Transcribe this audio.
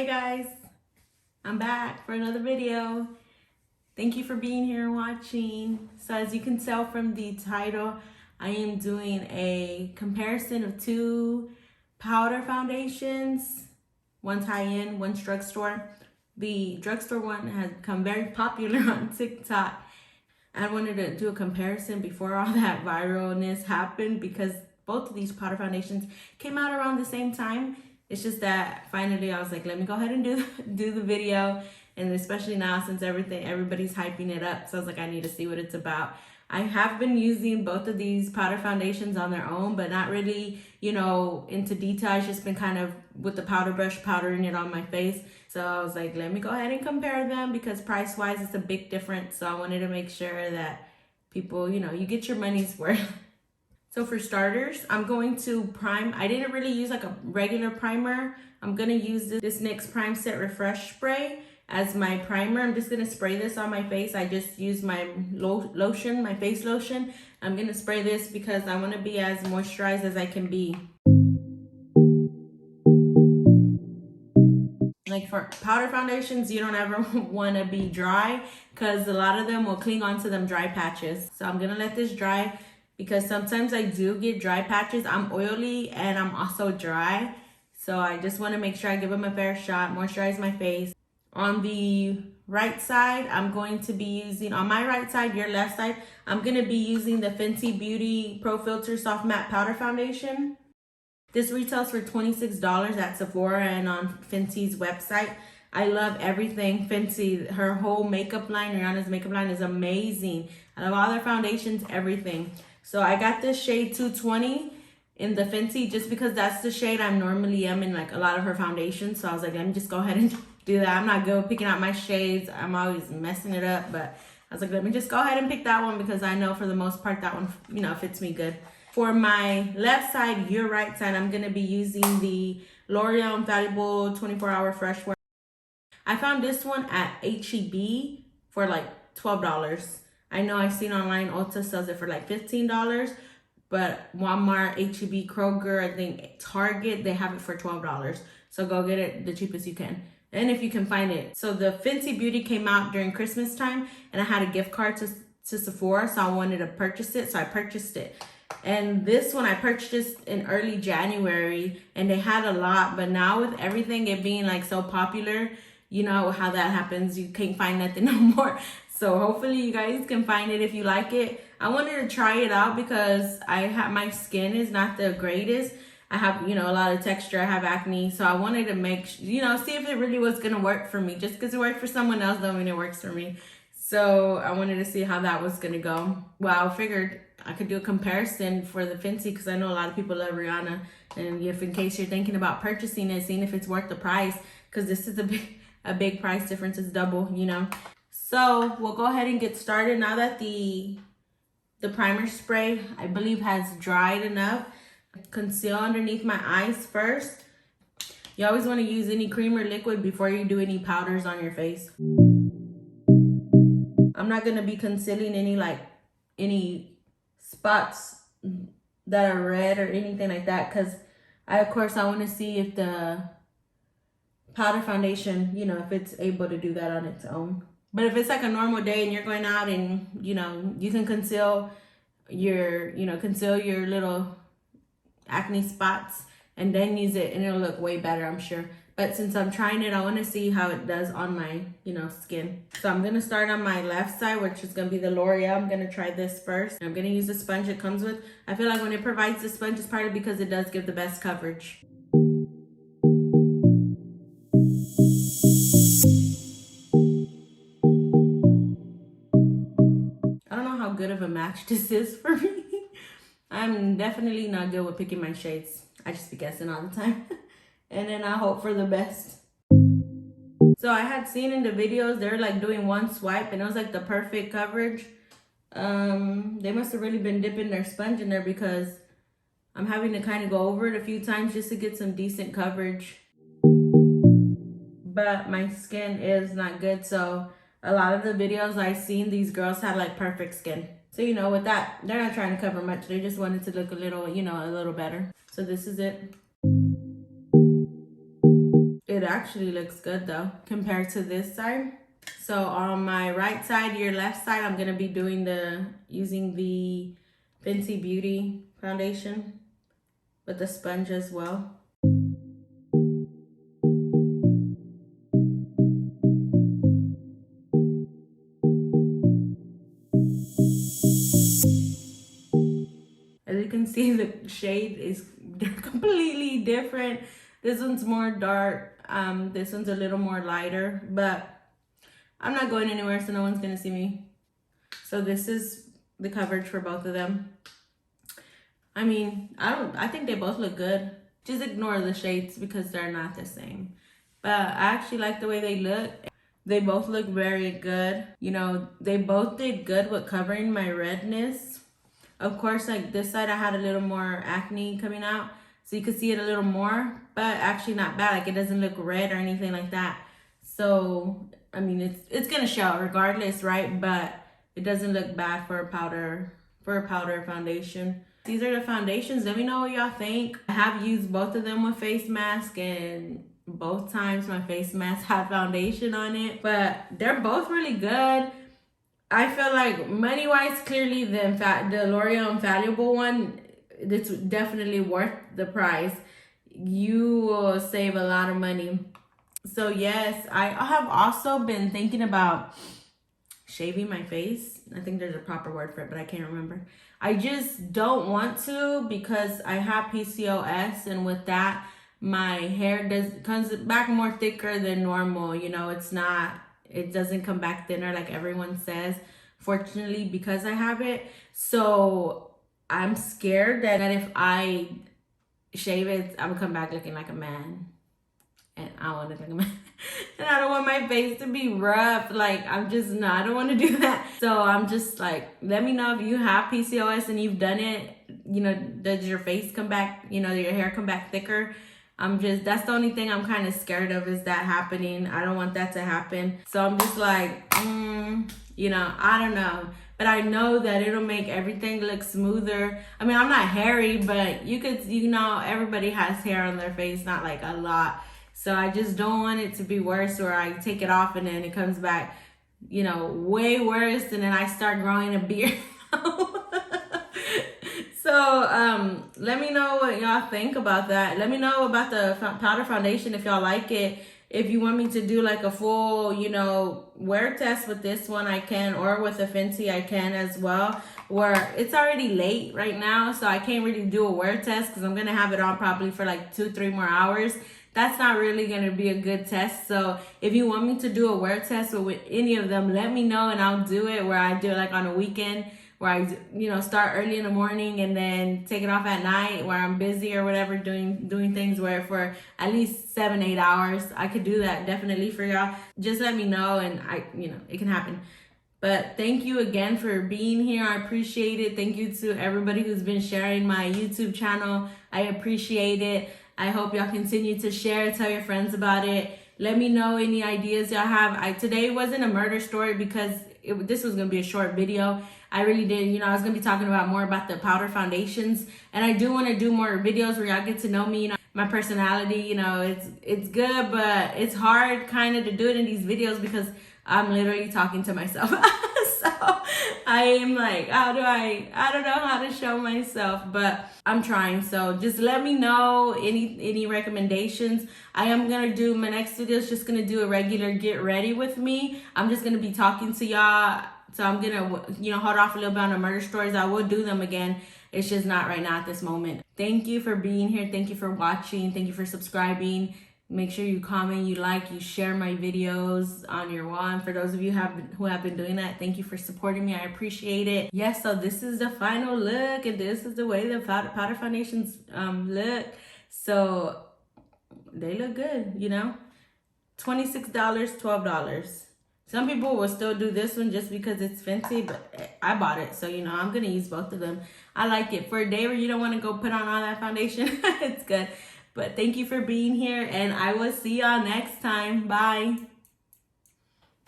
Hey guys, I'm back for another video. Thank you for being here and watching. So as you can tell from the title, I am doing a comparison of two powder foundations. One's high-end, one's drugstore. The drugstore one has become very popular on TikTok. I wanted to do a comparison before all that viralness happened because both of these powder foundations came out around the same time. It's just that finally I was like, let me go ahead and do the video. And especially now since everybody's hyping it up. So I was like, I need to see what it's about. I have been using both of these powder foundations on their own, but not really, into detail. I've just been kind of with the powder brush powdering it on my face. So I was like, let me go ahead and compare them because price-wise, it's a big difference. So I wanted to make sure that people, you get your money's worth. So for starters, I'm going to prime. I didn't really use like a regular primer. I'm gonna use this NYX Prime Set Refresh Spray as my primer. I'm just gonna spray this on my face. I just used my lotion, my face lotion. I'm gonna spray this because I wanna be as moisturized as I can be. Like for powder foundations, you don't ever wanna be dry because a lot of them will cling onto them dry patches. So I'm gonna let this dry because sometimes I do get dry patches. I'm oily and I'm also dry. So I just wanna make sure I give them a fair shot, moisturize my face. On the right side, I'm going to be using, on my right side, your left side, I'm going to be using the Fenty Beauty Pro Filter Soft Matte Powder Foundation. This retails for $26 at Sephora and on Fenty's website. I love everything Fenty. Her whole makeup line, Rihanna's makeup line is amazing. I love all their foundations, everything. So I got this shade 220 in the Fenty just because that's the shade I normally am in like a lot of her foundations. So I was like, let me just go ahead and do that. I'm not good with picking out my shades. I'm always messing it up, but I was like, let me just go ahead and pick that one because I know for the most part that one, fits me good. For my left side, your right side, I'm gonna be using the L'Oreal Infallible 24-Hour Fresh Wear. I found this one at H-E-B for like $12. I know I've seen online Ulta sells it for like $15, but Walmart, H-E-B, Kroger, I think Target, they have it for $12. So go get it the cheapest you can. And if you can find it. So the Fenty Beauty came out during Christmas time and I had a gift card to Sephora, so I wanted to purchase it, so I purchased it. And this one I purchased in early January and they had a lot, but now with everything it being like so popular, you know how that happens, you can't find nothing no more. So hopefully you guys can find it if you like it. I wanted to try it out because my skin is not the greatest. I have, a lot of texture. I have acne. So I wanted to make, see if it really was going to work for me. Just because it worked for someone else doesn't mean it works for me. So I wanted to see how that was going to go. Well, I figured I could do a comparison for the Fenty because I know a lot of people love Rihanna. And if in case you're thinking about purchasing it, seeing if it's worth the price, because this is a big price difference. It's double, So we'll go ahead and get started now that the primer spray, I believe, has dried enough. Conceal underneath my eyes first. You always want to use any cream or liquid before you do any powders on your face. I'm not going to be concealing any spots that are red or anything like that because of course I want to see if the powder foundation, if it's able to do that on its own. But if it's like a normal day and you're going out and, you can conceal your little acne spots and then use it and it'll look way better, I'm sure. But since I'm trying it, I want to see how it does on my, skin. So I'm going to start on my left side, which is going to be the L'Oreal. I'm going to try this first. I'm going to use the sponge it comes with. I feel like when it provides the sponge, it's partly because it does give the best coverage. I don't know how good of a match this is for me. I'm definitely not good with picking my shades. I just be guessing all the time. And then I hope for the best. So I had seen in the videos, they're like doing one swipe and it was like the perfect coverage. They must have really been dipping their sponge in there because I'm having to kind of go over it a few times just to get some decent coverage. But my skin is not good. So a lot of the videos I've seen, these girls had like perfect skin. So, with that, they're not trying to cover much. They just wanted to look a little better. So this is it. It It actually looks good though, compared to this side. So on my right side, your left side, I'm gonna be using the Fenty Beauty foundation with the sponge as well. As you can see, the shade is completely different. This one's more dark. This one's a little more lighter, but I'm not going anywhere, so no one's gonna see me. So this is the coverage for both of them. I mean, I think they both look good. Just ignore the shades because they're not the same. But I actually like the way they look. They both look very good. You know, they both did good with covering my redness. Of course, like this side, I had a little more acne coming out, so you could see it a little more, but actually not bad. Like it doesn't look red or anything like that. So, I mean, it's gonna show regardless, right? But it doesn't look bad for a powder foundation. These are the foundations. Let me know what y'all think. I have used both of them with face mask, and both times my face mask had foundation on it, but they're both really good. I feel like money-wise, clearly the L'Oreal Infallible one, it's definitely worth the price. You will save a lot of money. So yes, I have also been thinking about shaving my face. I think there's a proper word for it, but I can't remember. I just don't want to because I have PCOS, and with that, my hair comes back more thicker than normal. You know, it doesn't come back thinner like everyone says, fortunately, because I have it. So I'm scared that if I shave it, I'm gonna come back looking like a man. And I want to look like a man. And I don't want my face to be rough. Like, I don't want to do that. So I'm just like, let me know if you have PCOS and you've done it. You know, does your face come back, you know, your hair come back thicker? That's the only thing I'm kind of scared of, is that happening. I don't want that to happen. So I'm just like, you know, I don't know. But I know that it'll make everything look smoother. I mean, I'm not hairy, but you know, everybody has hair on their face, not like a lot. So I just don't want it to be worse, or I take it off and then it comes back, you know, way worse, and then I start growing a beard. So let me know what y'all think about that. Let me know about the powder foundation if y'all like it. If you want me to do like a full, you know, wear test with this one, I can, or with a Fenty, I can as well. Where it's already late right now, so I can't really do a wear test because I'm gonna have it on probably for like 2-3 more hours. That's not really going to be a good test. So if you want me to do a wear test with any of them, let me know and I'll do it, where I do it like on a weekend, where I, you know, start early in the morning and then take it off at night where I'm busy or whatever, doing things, where for at least 7-8 hours. I could do that definitely for y'all. Just let me know, and you know, it can happen. But thank you again for being here. I appreciate it. Thank you to everybody who's been sharing my YouTube channel. I appreciate it. I hope y'all continue to share, tell your friends about it. Let me know any ideas y'all have. Today wasn't a murder story because this was going to be a short video. I really did, you know, I was going to be talking about more about the powder foundations. And I do want to do more videos where y'all get to know me, you know, my personality. You know, it's good, but it's hard kind of to do it in these videos because I'm literally talking to myself. So I am like, I don't know how to show myself, but I'm trying. So just let me know any recommendations. I am going to do, my next video is just going to do a regular get ready with me. I'm just going to be talking to y'all. So I'm going to, you know, hold off a little bit on the murder stories. I will do them again. It's just not right now at this moment. Thank you for being here. Thank you for watching. Thank you for subscribing. Make sure you comment, you like, you share my videos on your wall. And for those of you who have been doing that, thank you for supporting me. I appreciate it. Yes, so this is the final look, and this is the way the powder foundations look. So they look good, you know. $26, $12. Some people will still do this one just because it's Fenty, but I bought it, so you know I'm gonna use both of them. I like it for a day where you don't want to go put on all that foundation. It's good. But thank you for being here, and I will see y'all next time. Bye.